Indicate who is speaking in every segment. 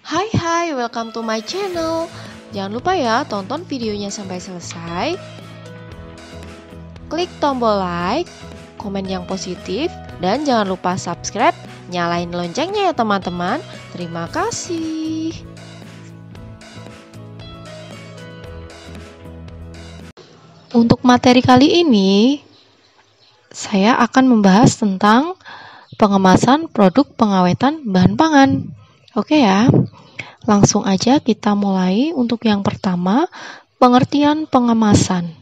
Speaker 1: Hai, welcome to my channel. Jangan lupa ya, tonton videonya sampai selesai. Klik tombol like, komen yang positif, dan jangan lupa subscribe, nyalain loncengnya ya teman-teman. Terima kasih. Untuk materi kali ini, saya akan membahas tentang pengemasan produk pengawetan bahan pangan. Oke ya. Langsung aja kita mulai. Untuk yang pertama, pengertian pengemasan.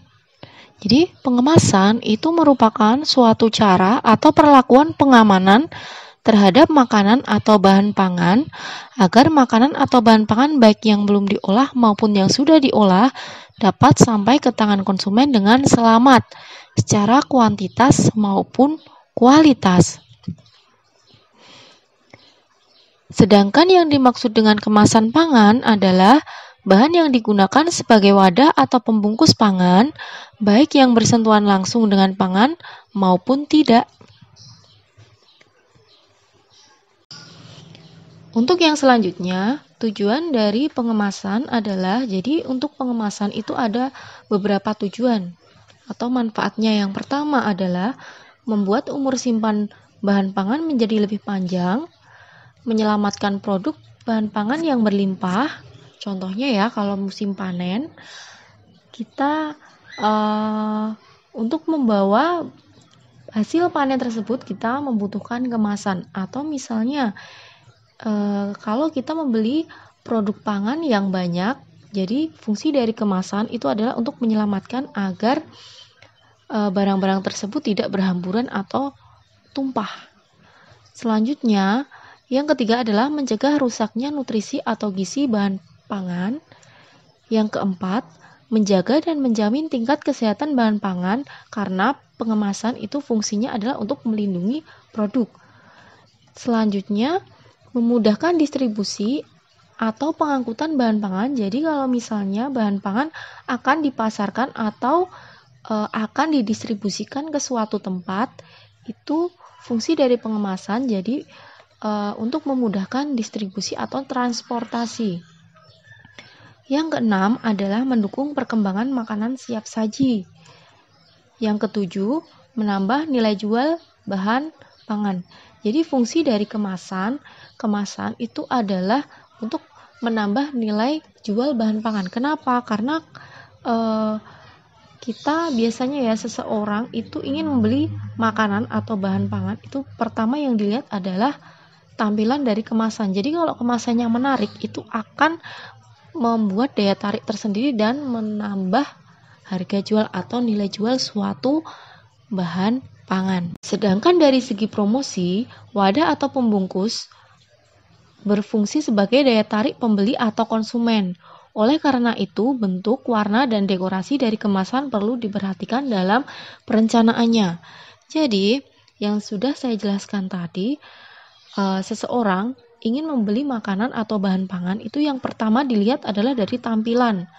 Speaker 1: Jadi, pengemasan itu merupakan suatu cara atau perlakuan pengamanan terhadap makanan atau bahan pangan agar makanan atau bahan pangan baik yang belum diolah maupun yang sudah diolah dapat sampai ke tangan konsumen dengan selamat secara kuantitas maupun kualitas. Sedangkan yang dimaksud dengan kemasan pangan adalah bahan yang digunakan sebagai wadah atau pembungkus pangan, baik yang bersentuhan langsung dengan pangan maupun tidak. Untuk yang selanjutnya, tujuan dari pengemasan adalah, jadi untuk pengemasan itu ada beberapa tujuan atau manfaatnya. Yang pertama adalah membuat umur simpan bahan pangan menjadi lebih panjang, menyelamatkan produk bahan pangan yang berlimpah. Contohnya ya, kalau musim panen, kita untuk membawa hasil panen tersebut kita membutuhkan kemasan. Atau misalnya kalau kita membeli produk pangan yang banyak, jadi fungsi dari kemasan itu adalah untuk menyelamatkan agar barang-barang tersebut tidak berhamburan atau tumpah. Selanjutnya, yang ketiga adalah mencegah rusaknya nutrisi atau gizi bahan pangan. Yang keempat, menjaga dan menjamin tingkat kesehatan bahan pangan karena pengemasan itu fungsinya adalah untuk melindungi produk. Selanjutnya, memudahkan distribusi atau pengangkutan bahan pangan. Jadi kalau misalnya bahan pangan akan dipasarkan atau akan didistribusikan ke suatu tempat, itu fungsi dari pengemasan jadi untuk memudahkan distribusi atau transportasi. Yang keenam adalah mendukung perkembangan makanan siap saji. Yang ketujuh, menambah nilai jual bahan pangan. Jadi fungsi dari kemasan itu adalah untuk menambah nilai jual bahan pangan. Kenapa? Karena kita biasanya ya, seseorang itu ingin membeli makanan atau bahan pangan, itu pertama yang dilihat adalah tampilan dari kemasan. Jadi kalau kemasannya menarik, itu akan membuat daya tarik tersendiri dan menambah harga jual atau nilai jual suatu bahan pangan. Sedangkan dari segi promosi, wadah atau pembungkus berfungsi sebagai daya tarik pembeli atau konsumen. Oleh karena itu, bentuk, warna, dan dekorasi dari kemasan perlu diperhatikan dalam perencanaannya. Jadi, yang sudah saya jelaskan tadi, seseorang ingin membeli makanan atau bahan pangan, itu yang pertama dilihat adalah dari tampilan.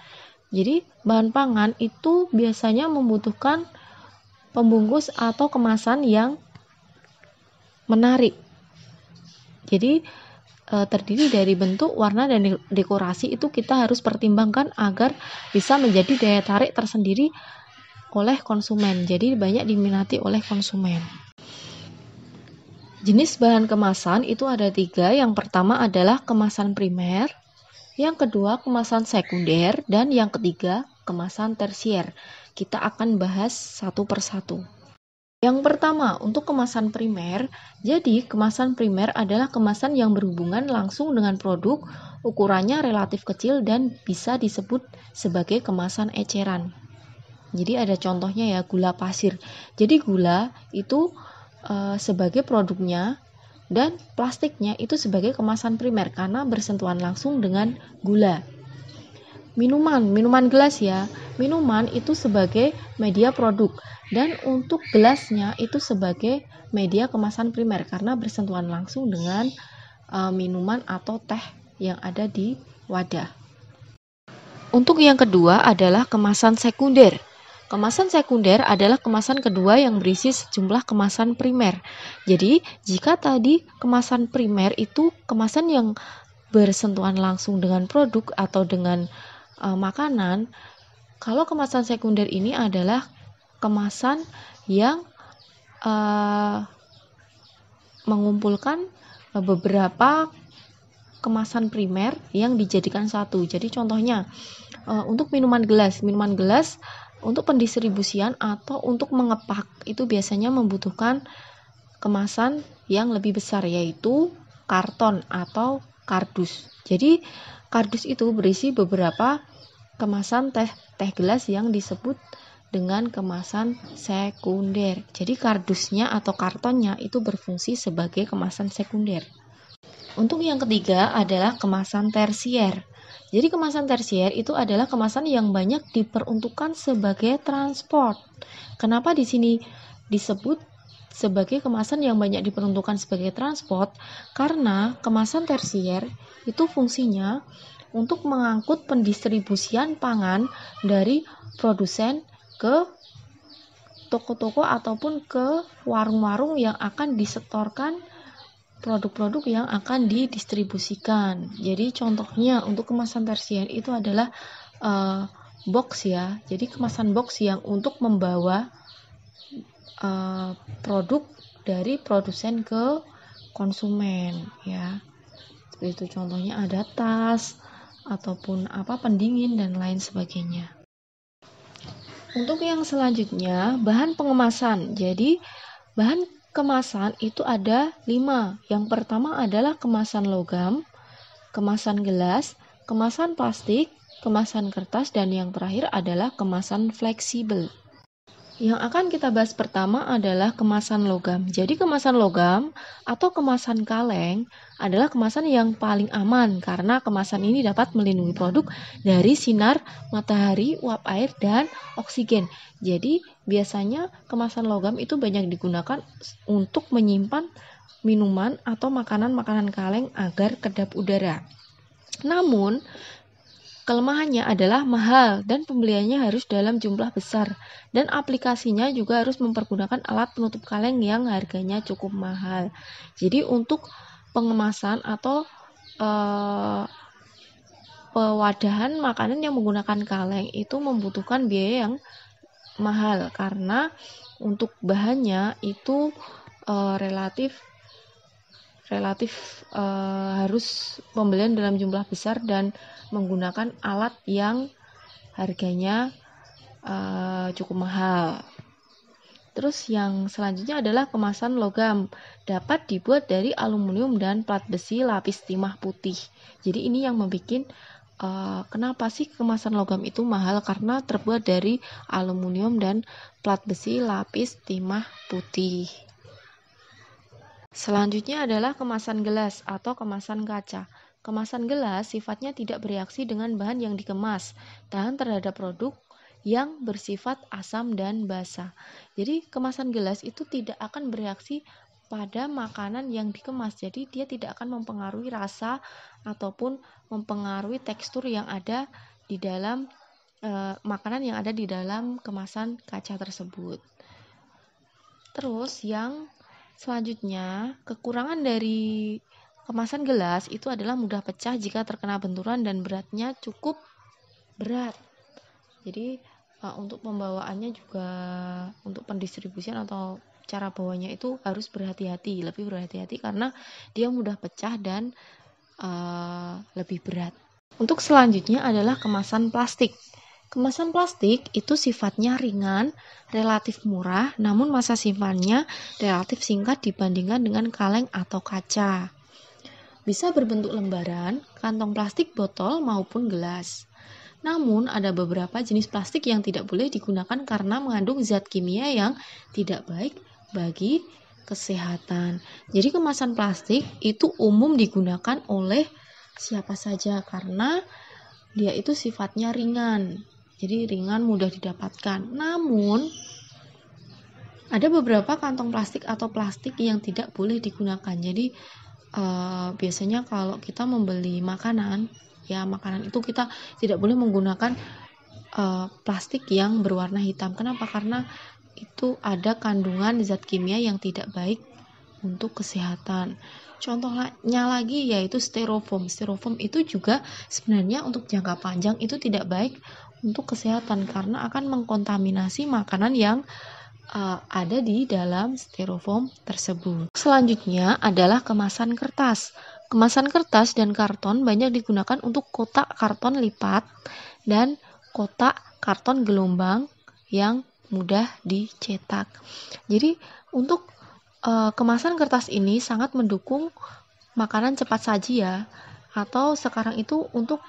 Speaker 1: Jadi, bahan pangan itu biasanya membutuhkan pembungkus atau kemasan yang menarik. Jadi terdiri dari bentuk, warna, dan dekorasi itu kita harus pertimbangkan agar bisa menjadi daya tarik tersendiri oleh konsumen. Jadi banyak diminati oleh konsumen. Jenis bahan kemasan itu ada 3. Yang pertama adalah kemasan primer, yang kedua kemasan sekunder, dan yang ketiga kemasan tersier. Kita akan bahas satu persatu. Yang pertama, untuk kemasan primer. Jadi, kemasan primer adalah kemasan yang berhubungan langsung dengan produk, ukurannya relatif kecil dan bisa disebut sebagai kemasan eceran. Jadi ada contohnya ya, gula pasir. Jadi gula itu sebagai produknya dan plastiknya itu sebagai kemasan primer karena bersentuhan langsung dengan gula. Minuman gelas ya. Minuman itu sebagai media produk dan untuk gelasnya itu sebagai media kemasan primer karena bersentuhan langsung dengan minuman atau teh yang ada di wadah. Untuk yang kedua adalah kemasan sekunder. Kemasan sekunder adalah kemasan kedua yang berisi sejumlah kemasan primer. Jadi, jika tadi kemasan primer itu kemasan yang bersentuhan langsung dengan produk atau dengan makanan, kalau kemasan sekunder ini adalah kemasan yang mengumpulkan beberapa kemasan primer yang dijadikan satu. Jadi contohnya untuk minuman gelas untuk pendistribusian atau untuk mengepak itu biasanya membutuhkan kemasan yang lebih besar, yaitu karton atau kardus. Jadi kardus itu berisi beberapa kemasan teh gelas yang disebut dengan kemasan sekunder. Jadi kardusnya atau kartonnya itu berfungsi sebagai kemasan sekunder. Untuk yang ketiga adalah kemasan tersier. Jadi kemasan tersier itu adalah kemasan yang banyak diperuntukkan sebagai transport. Kenapa di sini disebut sebagai kemasan yang banyak diperuntukkan sebagai transport? Karena kemasan tersier itu fungsinya untuk mengangkut pendistribusian pangan dari produsen ke toko-toko ataupun ke warung-warung yang akan disetorkan produk-produk yang akan didistribusikan. Jadi contohnya untuk kemasan tersier itu adalah box ya. Jadi kemasan box yang untuk membawa produk dari produsen ke konsumen ya. Seperti itu contohnya ada tas ataupun pendingin dan lain sebagainya. Untuk yang selanjutnya bahan pengemasan. Jadi bahan kemasan itu ada 5. Yang pertama adalah kemasan logam, kemasan gelas, kemasan plastik, kemasan kertas, dan yang terakhir adalah kemasan fleksibel. Yang akan kita bahas pertama adalah kemasan logam. Jadi kemasan logam atau kemasan kaleng adalah kemasan yang paling aman karena kemasan ini dapat melindungi produk dari sinar matahari, uap air, dan oksigen. Jadi biasanya kemasan logam itu banyak digunakan untuk menyimpan minuman atau makanan-makanan kaleng agar kedap udara. Namun kelemahannya adalah mahal dan pembeliannya harus dalam jumlah besar dan aplikasinya juga harus mempergunakan alat penutup kaleng yang harganya cukup mahal. Jadi untuk pengemasan atau pewadahan makanan yang menggunakan kaleng itu membutuhkan biaya yang mahal karena untuk bahannya itu relatif harus pembelian dalam jumlah besar dan menggunakan alat yang harganya cukup mahal. Terus yang selanjutnya adalah kemasan logam. Dapat dibuat dari aluminium dan plat besi lapis timah putih. Jadi ini yang membuat kenapa sih kemasan logam itu mahal? Karena terbuat dari aluminium dan plat besi lapis timah putih. Selanjutnya adalah kemasan gelas atau kemasan kaca. Kemasan gelas sifatnya tidak bereaksi dengan bahan yang dikemas, tahan terhadap produk yang bersifat asam dan basa. Jadi kemasan gelas itu tidak akan bereaksi pada makanan yang dikemas. Jadi dia tidak akan mempengaruhi rasa ataupun mempengaruhi tekstur yang ada di dalam makanan yang ada di dalam kemasan kaca tersebut. Terus yang selanjutnya, kekurangan dari kemasan gelas itu adalah mudah pecah jika terkena benturan dan beratnya cukup berat. Jadi untuk pembawaannya juga untuk pendistribusian atau cara bawanya itu harus lebih berhati-hati karena dia mudah pecah dan lebih berat. Untuk selanjutnya adalah kemasan plastik. Kemasan plastik itu sifatnya ringan, relatif murah, namun masa simpannya relatif singkat dibandingkan dengan kaleng atau kaca. Bisa berbentuk lembaran, kantong plastik botol maupun gelas. Namun ada beberapa jenis plastik yang tidak boleh digunakan karena mengandung zat kimia yang tidak baik bagi kesehatan. Jadi kemasan plastik itu umum digunakan oleh siapa saja karena dia itu sifatnya ringan. Jadi ringan, mudah didapatkan. Namun ada beberapa kantong plastik atau plastik yang tidak boleh digunakan. Jadi biasanya kalau kita membeli makanan itu kita tidak boleh menggunakan plastik yang berwarna hitam. Kenapa? Karena itu ada kandungan zat kimia yang tidak baik untuk kesehatan. Contohnya lagi yaitu styrofoam. Styrofoam itu juga sebenarnya untuk jangka panjang itu tidak baik untuk kesehatan karena akan mengkontaminasi makanan yang ada di dalam styrofoam tersebut. Selanjutnya adalah kemasan kertas. Kemasan kertas dan karton banyak digunakan untuk kotak karton lipat dan kotak karton gelombang yang mudah dicetak. Jadi untuk kemasan kertas ini sangat mendukung makanan cepat saji ya, atau sekarang itu untuk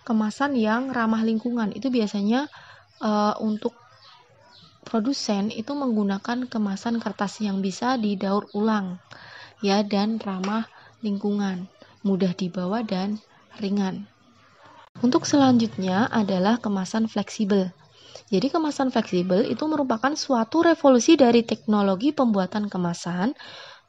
Speaker 1: kemasan yang ramah lingkungan. Itu biasanya untuk produsen itu menggunakan kemasan kertas yang bisa didaur ulang ya dan ramah lingkungan, mudah dibawa dan ringan. Untuk selanjutnya adalah kemasan fleksibel. Jadi kemasan fleksibel itu merupakan suatu revolusi dari teknologi pembuatan kemasan.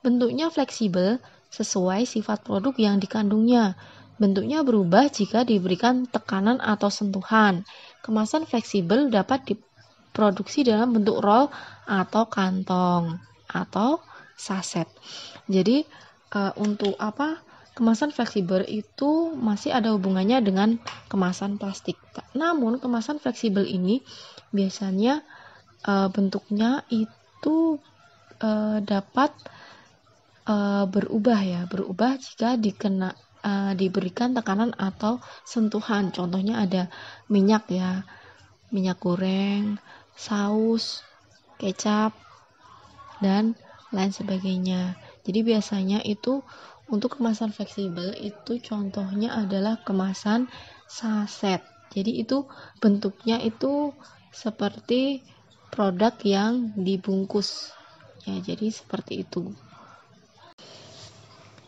Speaker 1: Bentuknya fleksibel sesuai sifat produk yang dikandungnya. Bentuknya berubah jika diberikan tekanan atau sentuhan. Kemasan fleksibel dapat diproduksi dalam bentuk roll atau kantong atau saset. Jadi untuk kemasan fleksibel itu masih ada hubungannya dengan kemasan plastik. Namun kemasan fleksibel ini biasanya bentuknya itu dapat berubah jika diberikan tekanan atau sentuhan. Contohnya ada minyak ya, minyak goreng, saus, kecap, dan lain sebagainya. Jadi biasanya itu untuk kemasan fleksibel itu contohnya adalah kemasan saset. Jadi itu bentuknya itu seperti produk yang dibungkus. Ya, jadi seperti itu.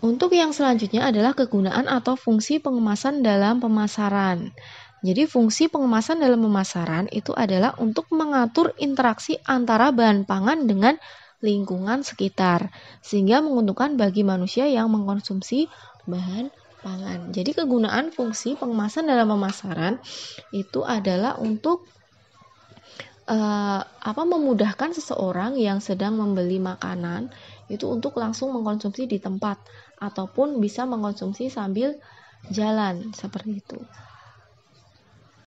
Speaker 1: Untuk yang selanjutnya adalah kegunaan atau fungsi pengemasan dalam pemasaran. Jadi fungsi pengemasan dalam pemasaran itu adalah untuk mengatur interaksi antara bahan pangan dengan lingkungan sekitar, sehingga menguntungkan bagi manusia yang mengkonsumsi bahan pangan. Jadi kegunaan fungsi pengemasan dalam pemasaran itu adalah untuk memudahkan seseorang yang sedang membeli makanan itu untuk langsung mengkonsumsi di tempat ataupun bisa mengkonsumsi sambil jalan seperti itu.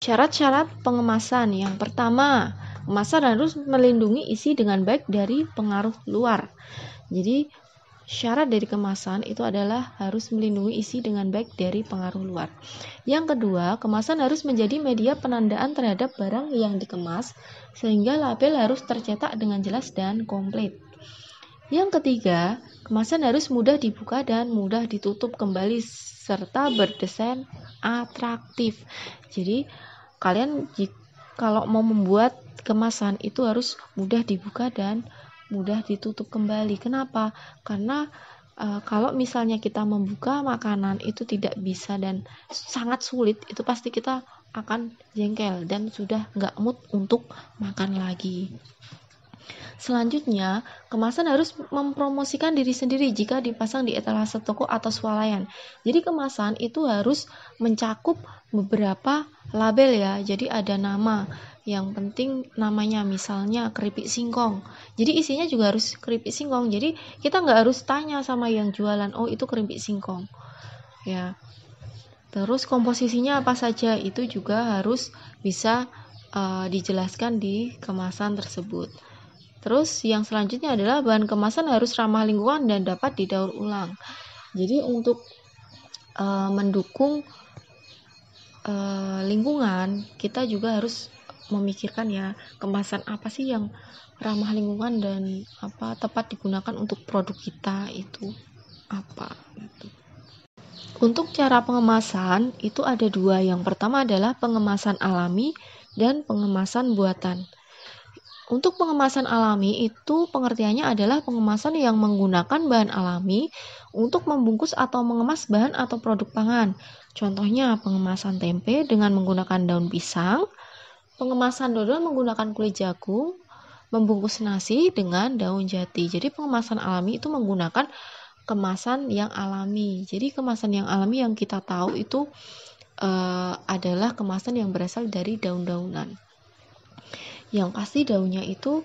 Speaker 1: Syarat-syarat pengemasan. Yang pertama, kemasan harus melindungi isi dengan baik dari pengaruh luar. Jadi syarat dari kemasan itu adalah harus melindungi isi dengan baik dari pengaruh luar. Yang kedua, kemasan harus menjadi media penandaan terhadap barang yang dikemas, sehingga label harus tercetak dengan jelas dan komplit. Yang ketiga, kemasan harus mudah dibuka dan mudah ditutup kembali serta berdesain atraktif. Jadi kalian kalau mau membuat kemasan itu harus mudah dibuka dan mudah ditutup kembali. Kenapa? Karena kalau misalnya kita membuka makanan itu tidak bisa dan sangat sulit, itu pasti kita akan jengkel dan sudah nggak mood untuk makan lagi. Selanjutnya, kemasan harus mempromosikan diri sendiri jika dipasang di etalase toko atau swalayan. Jadi kemasan itu harus mencakup beberapa label ya. Jadi ada nama. Yang penting namanya misalnya keripik singkong. Jadi isinya juga harus keripik singkong. Jadi kita nggak harus tanya sama yang jualan, oh itu keripik singkong. Ya. Terus komposisinya apa saja itu juga harus bisa dijelaskan di kemasan tersebut. Terus yang selanjutnya adalah bahan kemasan harus ramah lingkungan dan dapat didaur ulang. Jadi untuk mendukung lingkungan, kita juga harus memikirkan ya kemasan apa sih yang ramah lingkungan dan tepat digunakan untuk produk kita itu apa gitu. Untuk cara pengemasan itu ada dua. Yang pertama adalah pengemasan alami dan pengemasan buatan. Untuk pengemasan alami itu pengertiannya adalah pengemasan yang menggunakan bahan alami untuk membungkus atau mengemas bahan atau produk pangan. Contohnya pengemasan tempe dengan menggunakan daun pisang, pengemasan dodol menggunakan kulit jagung, membungkus nasi dengan daun jati. Jadi pengemasan alami itu menggunakan kemasan yang alami. Jadi kemasan yang alami yang kita tahu itu adalah kemasan yang berasal dari daun-daunan. Yang pasti daunnya itu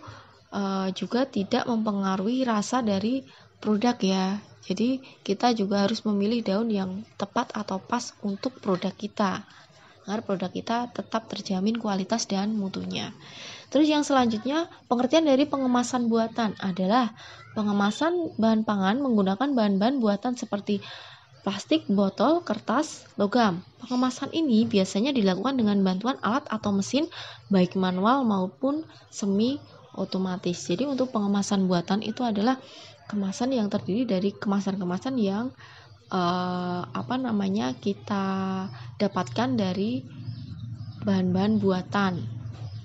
Speaker 1: juga tidak mempengaruhi rasa dari produk ya. Jadi kita juga harus memilih daun yang tepat atau pas untuk produk kita, agar produk kita tetap terjamin kualitas dan mutunya. Terus yang selanjutnya, pengertian dari pengemasan buatan adalah pengemasan bahan pangan menggunakan bahan-bahan buatan seperti plastik, botol, kertas, logam. Pengemasan ini biasanya dilakukan dengan bantuan alat atau mesin, baik manual maupun semi otomatis. Jadi untuk pengemasan buatan itu adalah kemasan yang terdiri dari kemasan-kemasan yang kita dapatkan dari bahan-bahan buatan.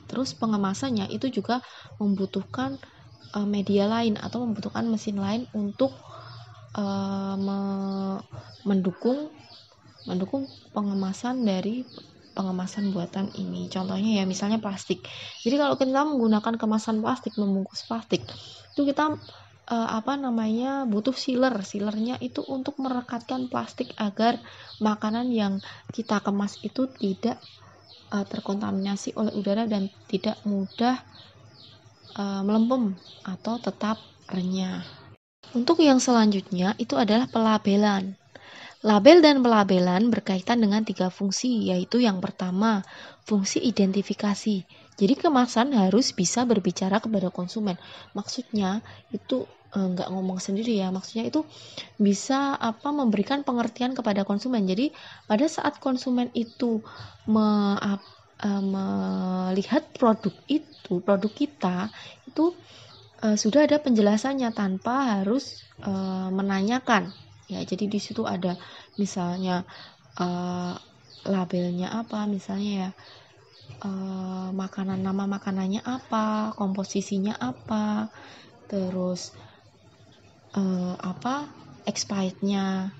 Speaker 1: Terus pengemasannya itu juga membutuhkan media lain atau membutuhkan mesin lain untuk mendukung pengemasan dari pengemasan buatan ini. Contohnya ya misalnya plastik. Jadi kalau kita menggunakan kemasan plastik, membungkus plastik, itu kita butuh sealer. Sealernya itu untuk merekatkan plastik agar makanan yang kita kemas itu tidak terkontaminasi oleh udara dan tidak mudah melempem atau tetap renyah. Untuk yang selanjutnya itu adalah pelabelan. Label dan pelabelan berkaitan dengan 3 fungsi, yaitu yang pertama, fungsi identifikasi. Jadi kemasan harus bisa berbicara kepada konsumen. Maksudnya itu nggak ngomong sendiri ya, maksudnya itu bisa memberikan pengertian kepada konsumen. Jadi pada saat konsumen itu melihat produk kita itu sudah ada penjelasannya tanpa harus menanyakan. Ya, jadi di situ ada misalnya labelnya apa, misalnya ya nama makanannya apa, komposisinya apa, terus expirednya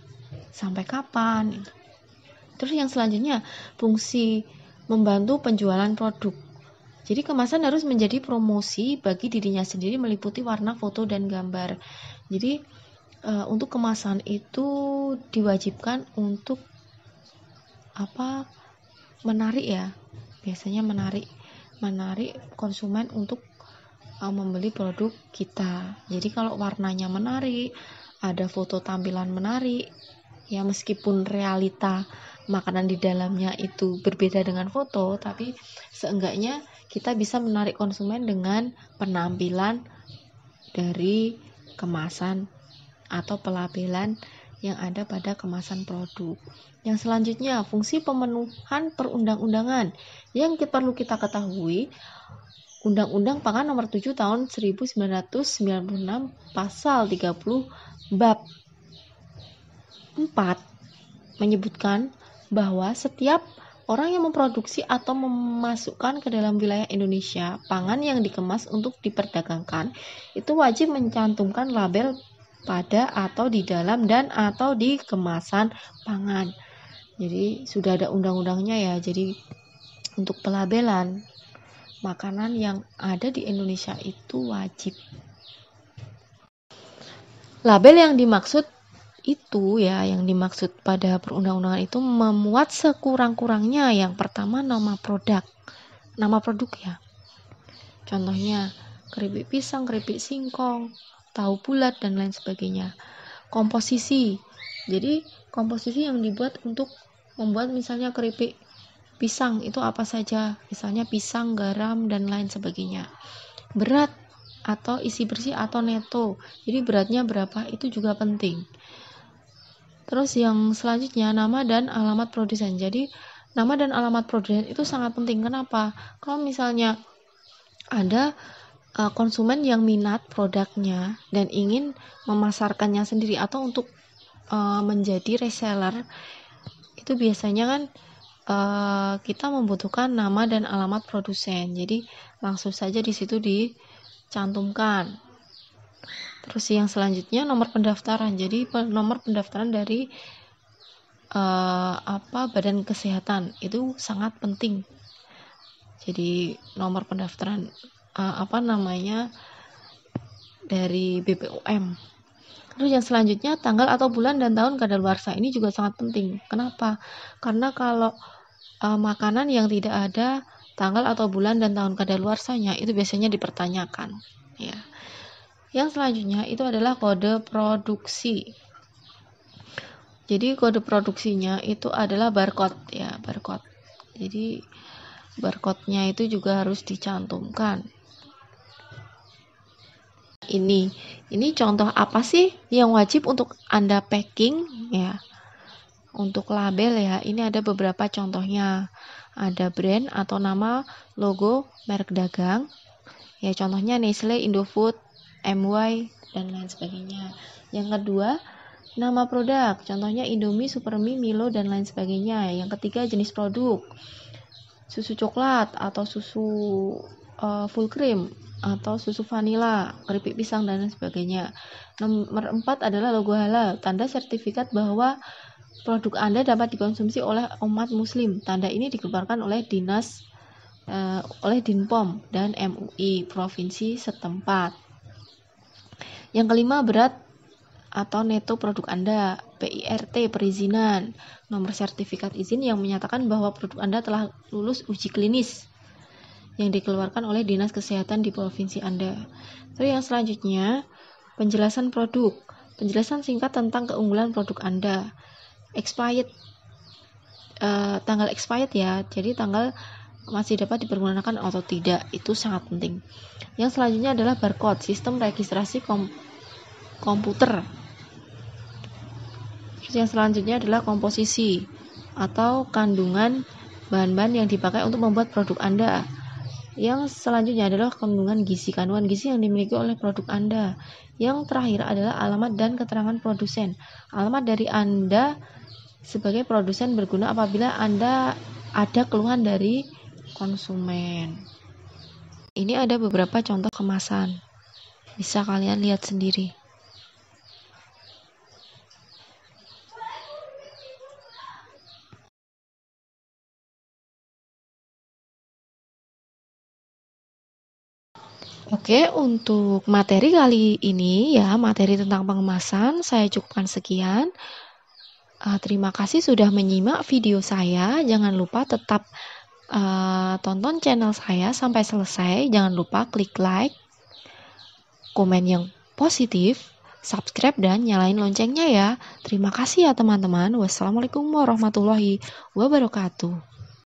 Speaker 1: sampai kapan. Terus yang selanjutnya fungsi membantu penjualan produk. Jadi kemasan harus menjadi promosi bagi dirinya sendiri meliputi warna, foto, dan gambar. Jadi untuk kemasan itu diwajibkan untuk menarik ya, biasanya menarik konsumen untuk membeli produk kita. Jadi kalau warnanya menarik, ada foto tampilan menarik, ya meskipun realita makanan di dalamnya itu berbeda dengan foto, tapi seenggaknya kita bisa menarik konsumen dengan penampilan dari kemasan atau pelabelan yang ada pada kemasan produk. Yang selanjutnya, fungsi pemenuhan perundang-undangan. Yang perlu kita ketahui, Undang-Undang Pangan Nomor 7 Tahun 1996 Pasal 30 Bab 4 menyebutkan bahwa setiap orang yang memproduksi atau memasukkan ke dalam wilayah Indonesia pangan yang dikemas untuk diperdagangkan itu wajib mencantumkan label pada atau di dalam dan atau di kemasan pangan. Jadi sudah ada undang-undangnya ya. Jadi untuk pelabelan makanan yang ada di Indonesia itu wajib. Label yang dimaksud pada perundang-undangan itu memuat sekurang-kurangnya yang pertama nama produk ya. Contohnya keripik pisang, keripik singkong, tahu bulat, dan lain sebagainya. Komposisi. Jadi komposisi yang dibuat untuk membuat misalnya keripik pisang itu apa saja, misalnya pisang, garam, dan lain sebagainya. Berat atau isi bersih atau neto, jadi beratnya berapa itu juga penting. Terus yang selanjutnya nama dan alamat produsen. Jadi nama dan alamat produsen itu sangat penting. Kenapa? Kalau misalnya ada konsumen yang minat produknya dan ingin memasarkannya sendiri atau untuk menjadi reseller, itu biasanya kan kita membutuhkan nama dan alamat produsen. Jadi langsung saja di situ dicantumkan. Terus yang selanjutnya nomor pendaftaran. Jadi nomor pendaftaran dari Badan Kesehatan itu sangat penting. Jadi nomor pendaftaran dari BPOM. Terus yang selanjutnya tanggal atau bulan dan tahun kadaluarsa ini juga sangat penting. Kenapa? Karena kalau makanan yang tidak ada tanggal atau bulan dan tahun kadaluarsanya itu biasanya dipertanyakan ya. Yang selanjutnya itu adalah kode produksi. Jadi kode produksinya itu adalah barcode ya, barcode. Jadi barcode-nya itu juga harus dicantumkan. Ini contoh apa sih yang wajib untuk Anda packing ya? Untuk label ya, ini ada beberapa contohnya. Ada brand atau nama logo merek dagang. Ya, contohnya Nestle, Indofood, MY, dan lain sebagainya. Yang kedua, nama produk. Contohnya Indomie, Supermie, Milo, dan lain sebagainya. Yang ketiga, jenis produk. Susu coklat atau susu full cream atau susu vanila, keripik pisang, dan lain sebagainya. Nomor 4 adalah logo halal, tanda sertifikat bahwa produk Anda dapat dikonsumsi oleh umat muslim. Tanda ini dikeluarkan oleh oleh Dinpom dan MUI provinsi setempat. Yang kelima, berat atau neto produk Anda, PIRT perizinan, nomor sertifikat izin yang menyatakan bahwa produk Anda telah lulus uji klinis yang dikeluarkan oleh Dinas Kesehatan di provinsi Anda. Terus yang selanjutnya, penjelasan produk. Penjelasan singkat tentang keunggulan produk Anda. Expired, tanggal expired ya, jadi tanggal masih dapat dipergunakan atau tidak, itu sangat penting. Yang selanjutnya adalah barcode, sistem registrasi komputer. Yang selanjutnya adalah komposisi atau kandungan bahan-bahan yang dipakai untuk membuat produk Anda. Yang selanjutnya adalah kandungan gizi yang dimiliki oleh produk Anda. Yang terakhir adalah alamat dan keterangan produsen. Alamat dari Anda sebagai produsen berguna apabila Anda ada keluhan dari konsumen. Ini ada beberapa contoh kemasan. Bisa kalian lihat sendiri. Oke, untuk materi kali ini ya, materi tentang pengemasan saya cukupkan sekian. Terima kasih sudah menyimak video saya. Jangan lupa tetap tonton channel saya sampai selesai. Jangan lupa klik like, komen yang positif, subscribe, dan nyalain loncengnya ya. Terima kasih ya teman-teman. Wassalamualaikum warahmatullahi wabarakatuh.